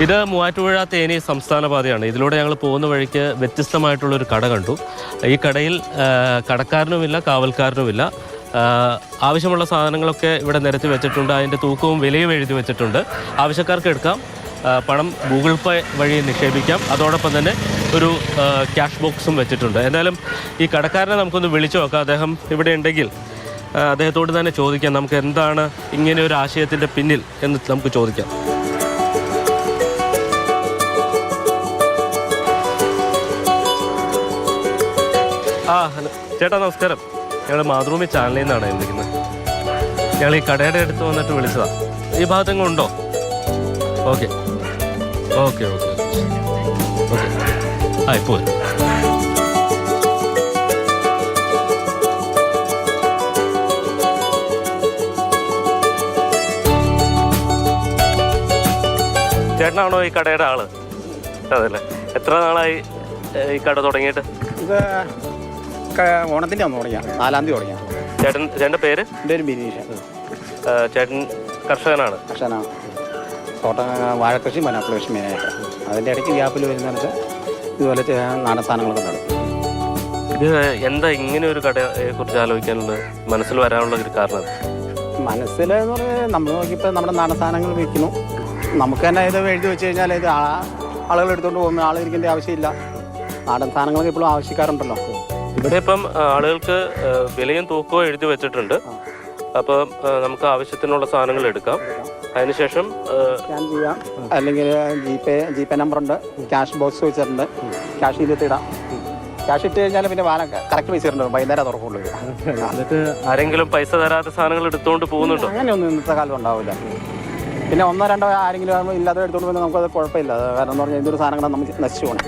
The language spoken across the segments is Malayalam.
ഇത് മൂവാറ്റുപുഴ തേനി സംസ്ഥാന പാതയാണ്. ഇതിലൂടെ ഞങ്ങൾ പോകുന്ന വഴിക്ക് വ്യത്യസ്തമായിട്ടുള്ളൊരു കട കണ്ടു. ഈ കടയിൽ കടക്കാരനുമില്ല, കാവൽക്കാരനുമില്ല. ആവശ്യമുള്ള സാധനങ്ങളൊക്കെ ഇവിടെ നിരത്തി വെച്ചിട്ടുണ്ട്. അതിൻ്റെ തൂക്കവും വിലയും എഴുതി വെച്ചിട്ടുണ്ട്. ആവശ്യക്കാർക്ക് എടുക്കാം, പണം ഗൂഗിൾ പേ വഴി നിക്ഷേപിക്കാം. അതോടൊപ്പം തന്നെ ഒരു ക്യാഷ് ബോക്സും വെച്ചിട്ടുണ്ട്. എന്തായാലും ഈ കടക്കാരനെ നമുക്കൊന്ന് വിളിച്ചു നോക്കാം. അദ്ദേഹം ഇവിടെ ഉണ്ടെങ്കിൽ അദ്ദേഹത്തോട് തന്നെ ചോദിക്കാം, നമുക്ക് എന്താണ് ഇങ്ങനെ ഒരു ആശയത്തിൻ്റെ പിന്നിൽ എന്ന് നമുക്ക് ചോദിക്കാം. ഹലോ ചേട്ടാ, നമസ്കാരം. ഞങ്ങൾ മാതൃഭൂമി ചാനലിൽ നിന്നാണ് വിളിക്കുന്നത്. ഞങ്ങൾ ഈ കടയുടെ അടുത്ത് വന്നിട്ട് വിളിച്ചതാണ്. ഈ ഭാഗത്തെങ്ങും ഉണ്ടോ? Okay okay okay okay. ഇപ്പോൾ ചേട്ടനാണോ ഈ കടയുടെ ആള്? അതല്ലേ. എത്ര നാളായി ഈ കട തുടങ്ങിയിട്ട്? ഇത് ഓണത്തിൻ്റെ അന്ന് തുടങ്ങിയ 4-ാം തീയതി തുടങ്ങിയ. ചേട്ടൻ്റെ പേര്? എൻ്റെ പേര് ബിനീഷ്. ചേട്ടൻ കർഷകനാണ്? കർഷകനാണ്. വാഴക്കൃഷി, പൈനാപ്പിൾ കൃഷി മെയിനായിട്ട്. അതിൻ്റെ ഇടയ്ക്ക് ഗ്യാപ്പിൽ വരുന്നിടത്ത് ഇതുപോലെ നാടൻ സാധനങ്ങളൊക്കെ നടക്കും. ഇത് എന്താ ഇങ്ങനെ ഒരു കടയെ കുറിച്ച് ആലോചിക്കാനുള്ള മനസ്സിൽ വരാനുള്ള ഒരു കാരണം? മനസ്സിലെന്ന് പറഞ്ഞാൽ നമ്മൾ നോക്കിയപ്പോൾ നമ്മുടെ നാടൻ സാധനങ്ങൾ വിൽക്കുന്നു. നമുക്ക് തന്നെ ഇത് എഴുതി വെച്ച് കഴിഞ്ഞാൽ ഇത് ആളുകൾ എടുത്തുകൊണ്ട് പോകുമ്പോൾ ആൾ ഇരിക്കേണ്ട ആവശ്യമില്ല. നാടൻ സാധനങ്ങൾക്ക് ഇപ്പോഴും ആവശ്യക്കാരുണ്ടല്ലോ. ഇവിടെ ഇപ്പം ആളുകൾക്ക് വിലയും തൂക്കവും എഴുതി വെച്ചിട്ടുണ്ട്. അപ്പം നമുക്ക് ആവശ്യത്തിനുള്ള സാധനങ്ങൾ എടുക്കാം. അതിനുശേഷം സ്കാൻ ചെയ്യാം, അല്ലെങ്കിൽ ജി പേ നമ്പറുണ്ട്, ക്യാഷ് ബോക്സ് വെച്ചിട്ടുണ്ട്. ക്യാഷ് ഇതിട്ട് ഇടാം. ക്യാഷ് ഇട്ട് കഴിഞ്ഞാൽ പിന്നെ കറക്റ്റ് പൈസ ഇട്ടുണ്ട്. വൈകുന്നേരം തുറക്കുള്ളൂ. എന്നിട്ട് ആരെങ്കിലും പൈസ തരാത്ത സാധനങ്ങൾ എടുത്തുകൊണ്ട് പോകുന്നുണ്ടോ? അങ്ങനെയൊന്നും ഇന്നത്തെ കാലം ഉണ്ടാവില്ല. പിന്നെ 1-2 ആരെങ്കിലും ഇല്ലാതെ എടുത്തുകൊണ്ട് പോകുന്നത് നമുക്കത് കുഴപ്പമില്ല. കാരണം എന്ന് പറഞ്ഞാൽ എന്തൊരു സാധനങ്ങൾ നമുക്ക് നശിച്ചു പോകണം.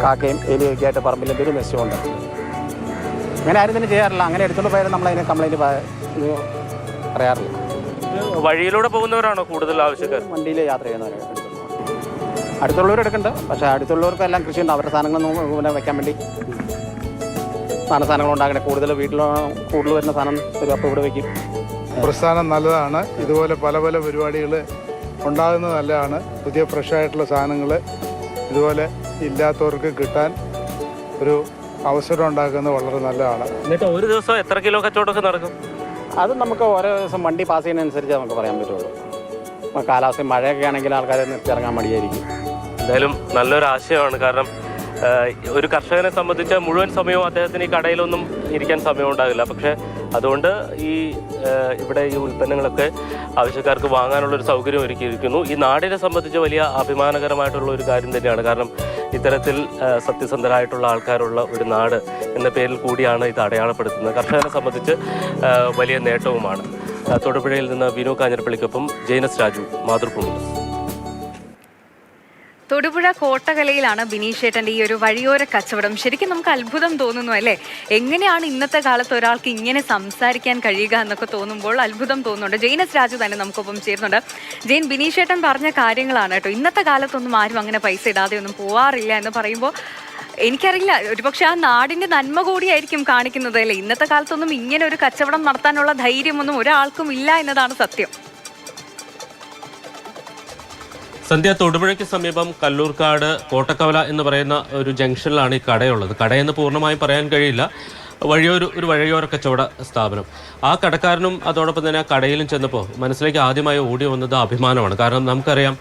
കാക്കയും എലിയൊക്കെ ആയിട്ട് പറമ്പിൽ എന്തൊരു നശിച്ചുകൊണ്ട് അങ്ങനെ ആരും തന്നെ ചെയ്യാറില്ല. അങ്ങനെ എടുത്തുകൊണ്ട് പോയാലും നമ്മളതിനെ കംപ്ലൈൻറ്റ് ഇത് പറയാറില്ല. വഴിയിലൂടെ പോകുന്നവരാണോ കൂടുതൽ ആവശ്യക്കാർ? വണ്ടിയിൽ യാത്ര ചെയ്യുന്നവർ അടുത്തുള്ളവർ എടുക്കുന്നുണ്ട്. പക്ഷേ അടുത്തുള്ളവർക്ക് എല്ലാം കൃഷിയുണ്ട്. അവരുടെ സാധനങ്ങളൊന്നും പിന്നെ വെക്കാൻ വേണ്ടി നല്ല സാധനങ്ങൾ ഉണ്ടാക്കണേ. കൂടുതൽ വരുന്ന സാധനം ഒരു അപ്പം ഇവിടെ വയ്ക്കും. പ്രസ്ഥാനം നല്ലതാണ്. ഇതുപോലെ പല പല പരിപാടികൾ ഉണ്ടാകുന്നത് നല്ലതാണ്. പുതിയ ഫ്രഷായിട്ടുള്ള സാധനങ്ങൾ ഇതുപോലെ ഇല്ലാത്തവർക്ക് കിട്ടാൻ ഒരു അവസരം ഉണ്ടാക്കുന്നത് വളരെ നല്ലതാണ്. എന്നിട്ട് ഒരു ദിവസം എത്ര കിലോ കച്ചവടമൊക്കെ നടക്കും? അത് നമുക്ക് ഓരോ ദിവസം വണ്ടി പാസ് ചെയ്യുന്നതനുസരിച്ച് നമുക്ക് പറയാൻ പറ്റുള്ളൂ. കാലാവസ്ഥ മഴയൊക്കെ ആണെങ്കിൽ ആൾക്കാരെ നിർത്തിയിറങ്ങാൻ മടിയായിരിക്കും. എന്തായാലും നല്ലൊരു ആശയമാണ്. കാരണം ഒരു കർഷകനെ സംബന്ധിച്ച് മുഴുവൻ സമയവും അദ്ദേഹത്തിന് ഈ കടയിലൊന്നും ഇരിക്കാൻ സമയം ഉണ്ടാകില്ല. പക്ഷേ അതുകൊണ്ട് ഇവിടെ ഈ ഉൽപ്പന്നങ്ങളൊക്കെ ആവശ്യക്കാർക്ക് വാങ്ങാനുള്ളൊരു സൗകര്യം ഒരുക്കിയിരിക്കുന്നു. ഈ നാടിനെ സംബന്ധിച്ച് വലിയ അഭിമാനകരമായിട്ടുള്ള ഒരു കാര്യം തന്നെയാണ്. കാരണം ഇത്തരത്തിൽ സത്യസന്ധരായിട്ടുള്ള ആൾക്കാരുള്ള ഒരു നാട് എന്ന പേരിൽ കൂടിയാണ് ഇത് അടയാളപ്പെടുത്തുന്നത്. കർഷകനെ സംബന്ധിച്ച് വലിയ നേട്ടവുമാണ്. തൊടുപുഴയിൽ നിന്ന് വിനു കാഞ്ഞിരപ്പള്ളിക്കൊപ്പം ജെയിനസ് രാജു, മാതൃഭൂമി. തൊടുപുഴ കോട്ടകലയിലാണ് ബിനീഷേട്ടൻ്റെ ഈ ഒരു വഴിയോര കച്ചവടം. ശരിക്കും നമുക്ക് അത്ഭുതം തോന്നുന്നു അല്ലേ? എങ്ങനെയാണ് ഇന്നത്തെ കാലത്ത് ഒരാൾക്ക് ഇങ്ങനെ സംസാരിക്കാൻ കഴിയുക എന്നൊക്കെ തോന്നുമ്പോൾ അത്ഭുതം തോന്നുന്നുണ്ട്. ജെയിനസ് രാജു തന്നെ നമുക്കൊപ്പം ചേരുന്നുണ്ട്. ജെയിൻ, ബിനീഷേട്ടൻ പറഞ്ഞ കാര്യങ്ങളാണ് കേട്ടോ. ഇന്നത്തെ കാലത്തൊന്നും ആരും അങ്ങനെ പൈസ ഇടാതെ ഒന്നും പോവാറില്ല എന്ന് പറയുമ്പോൾ എനിക്കറിയില്ല, ഒരുപക്ഷെ ആ നാടിൻ്റെ നന്മ കൂടിയായിരിക്കും കാണിക്കുന്നത് അല്ലേ? ഇന്നത്തെ കാലത്തൊന്നും ഇങ്ങനെ ഒരു കച്ചവടം നടത്താനുള്ള ധൈര്യമൊന്നും ഒരാൾക്കും ഇല്ല എന്നതാണ് സത്യം. സന്ധ്യ, തൊടുപുഴയ്ക്ക് സമീപം കല്ലൂർക്കാട് കോട്ടക്കവല എന്ന് പറയുന്ന ഒരു ജംഗ്ഷനിലാണ് ഈ കടയുള്ളത്. കടയെന്ന് പൂർണ്ണമായും പറയാൻ കഴിയില്ല. ഒരു വഴിയോര കച്ചവട സ്ഥാപനം. ആ കടക്കാരനും അതോടൊപ്പം തന്നെ ആ കടയിലും ചെന്നപ്പോൾ മനസ്സിലേക്ക് ആദ്യമായി ഓടി വന്നത് അഭിമാനമാണ്. കാരണം നമുക്കറിയാം,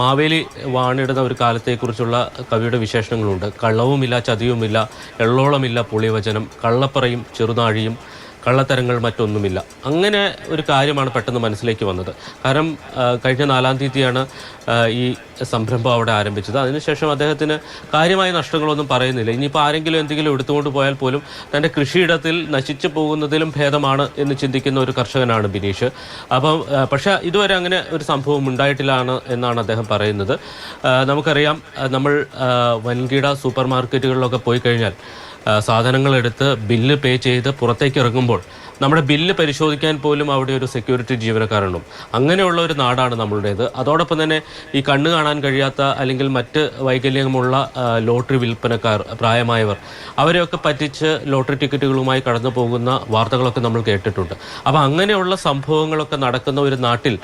മാവേലി വാണിടുന്ന ഒരു കാലത്തെക്കുറിച്ചുള്ള കവിയുടെ വിശേഷണങ്ങളുണ്ട്. കള്ളവുമില്ല, ചതിയുമില്ല, എള്ളോളമില്ല പുളിവചനം, കള്ളപ്പറയും ചെറുനാഴിയും, കള്ളത്തരങ്ങൾ മറ്റൊന്നുമില്ല. അങ്ങനെ ഒരു കാര്യമാണ് പെട്ടെന്ന് മനസ്സിലേക്ക് വന്നത്. കാരണം കഴിഞ്ഞ 4-ാം തീയതിയാണ് ഈ സംരംഭം അവിടെ ആരംഭിച്ചത്. അതിനുശേഷം അദ്ദേഹത്തിന് കാര്യമായ നഷ്ടങ്ങളൊന്നും പറയുന്നില്ല. ഇനിയിപ്പോൾ ആരെങ്കിലും എന്തെങ്കിലും എടുത്തുകൊണ്ട് പോയാൽ പോലും തൻ്റെ കൃഷിയിടത്തിൽ നശിച്ചു പോകുന്നതിലും ഭേദമാണ് എന്ന് ചിന്തിക്കുന്ന ഒരു കർഷകനാണ് ബിനീഷ്. അപ്പം പക്ഷേ ഇതുവരെ അങ്ങനെ ഒരു സംഭവം ഉണ്ടായിട്ടില്ല എന്നാണ് അദ്ദേഹം പറയുന്നത്. നമുക്കറിയാം, നമ്മൾ വൻകിട സൂപ്പർ മാർക്കറ്റുകളിലൊക്കെ പോയി കഴിഞ്ഞാൽ സാധനങ്ങളെടുത്ത് ബില്ല് പേ ചെയ്ത് പുറത്തേക്ക് ഇറങ്ങുമ്പോൾ നമ്മുടെ ബില്ല് പരിശോധിക്കാൻ പോലും അവിടെ ഒരു സെക്യൂരിറ്റി ജീവനക്കാരുണ്ട്. അങ്ങനെയുള്ള ഒരു നാടാണ് നമ്മളുടേത്. അതോടൊപ്പം തന്നെ ഈ കണ്ണ് കാണാൻ കഴിയാത്ത അല്ലെങ്കിൽ മറ്റ് വൈകല്യമുള്ള ലോട്ടറി വിൽപ്പനക്കാർ, പ്രായമായവർ, അവരെയൊക്കെ പറ്റിച്ച് ലോട്ടറി ടിക്കറ്റുകളുമായി കടന്നു പോകുന്ന വാർത്തകളൊക്കെ നമ്മൾ കേട്ടിട്ടുണ്ട്. അപ്പോൾ അങ്ങനെയുള്ള സംഭവങ്ങളൊക്കെ നടക്കുന്ന ഒരു നാട്ടിൽ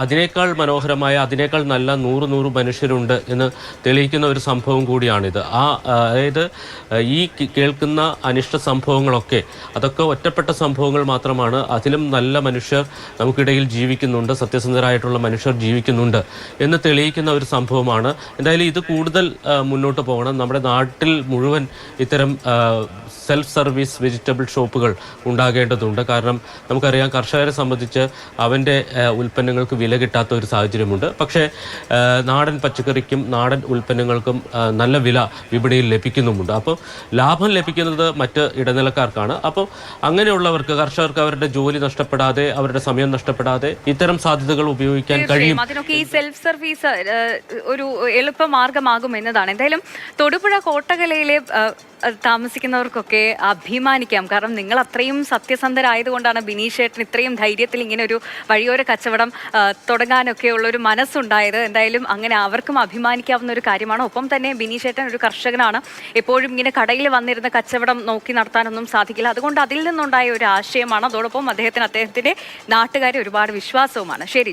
അതിനേക്കാൾ മനോഹരമായ, അതിനേക്കാൾ നല്ല 100 മനുഷ്യരുണ്ട് എന്ന് തെളിയിക്കുന്ന ഒരു സംഭവം കൂടിയാണിത്. അതായത് ഈ കേൾക്കുന്ന അനിഷ്ട സംഭവങ്ങളൊക്കെ അതൊക്കെ ഒറ്റപ്പെട്ട സംഭവങ്ങൾ മാത്രമാണ്. അതിലും നല്ല മനുഷ്യർ നമുക്കിടയിൽ ജീവിക്കുന്നുണ്ട്, സത്യസന്ധരായിട്ടുള്ള മനുഷ്യർ ജീവിക്കുന്നുണ്ട് എന്ന് തെളിയിക്കുന്ന ഒരു സംഭവമാണ്. എന്തായാലും ഇത് കൂടുതൽ മുന്നോട്ട് പോകണം. നമ്മുടെ നാട്ടിൽ മുഴുവൻ ഇത്തരം സെൽഫ് സർവീസ് വെജിറ്റബിൾ ഷോപ്പുകൾ ഉണ്ടാകേണ്ടതുണ്ട്. കാരണം നമുക്കറിയാം, കർഷകരെ സംബന്ധിച്ച് അവൻ്റെ ഉൽപ്പന്നങ്ങൾക്ക് വില കിട്ടാത്ത ഒരു സാഹചര്യമുണ്ട്. പക്ഷേ നാടൻ പച്ചക്കറിക്കും നാടൻ ഉൽപ്പന്നങ്ങൾക്കും നല്ല വില വിപണിയിൽ ലഭിക്കുന്നുമുണ്ട്. അപ്പോൾ ലാഭം ലഭിക്കുന്നത് മറ്റ് ഇടനിലക്കാർക്കാണ്. അപ്പോൾ അങ്ങനെയുള്ളവർക്ക്, കർഷകർക്ക് അവരുടെ ജോലി നഷ്ടപ്പെടാതെ, അവരുടെ സമയം നഷ്ടപ്പെടാതെ ഇത്തരം സാധ്യതകൾ ഉപയോഗിക്കാൻ കഴിയും. അതിനൊക്കെ ഈ സെൽഫ് സർവീസ് ഒരു എളുപ്പ മാർഗമാകും എന്നതാണ്. എന്തായാലും തൊടുപുഴ കോട്ടകലയിലെ താമസിക്കുന്നവർക്കൊക്കെ അഭിമാനിക്കാം. കാരണം നിങ്ങൾ അത്രയും സത്യസന്ധരായതുകൊണ്ടാണ് ബിനീഷേട്ടൻ ഇത്രയും ധൈര്യത്തിൽ ഇങ്ങനെ ഒരു വഴിയോര കച്ചവടം തുടങ്ങാനൊക്കെ ഉള്ളൊരു മനസ്സുണ്ടായത്. എന്തായാലും അങ്ങനെ അവർക്കും അഭിമാനിക്കാവുന്ന ഒരു കാര്യമാണ്. ഒപ്പം തന്നെ ബിനീഷേട്ടൻ ഒരു കർഷകനാണ്. എപ്പോഴും ഇങ്ങനെ കടയിൽ വന്നിരുന്ന കച്ചവടം നോക്കി നടത്താനൊന്നും സാധിക്കില്ല. അതുകൊണ്ട് അതിൽ നിന്നുണ്ടായ ഒരു ആശയമാണ്. അതോടൊപ്പം അദ്ദേഹത്തിന്റെ നാട്ടുകാരെ ഒരുപാട് വിശ്വാസവുമാണ്. ശരി.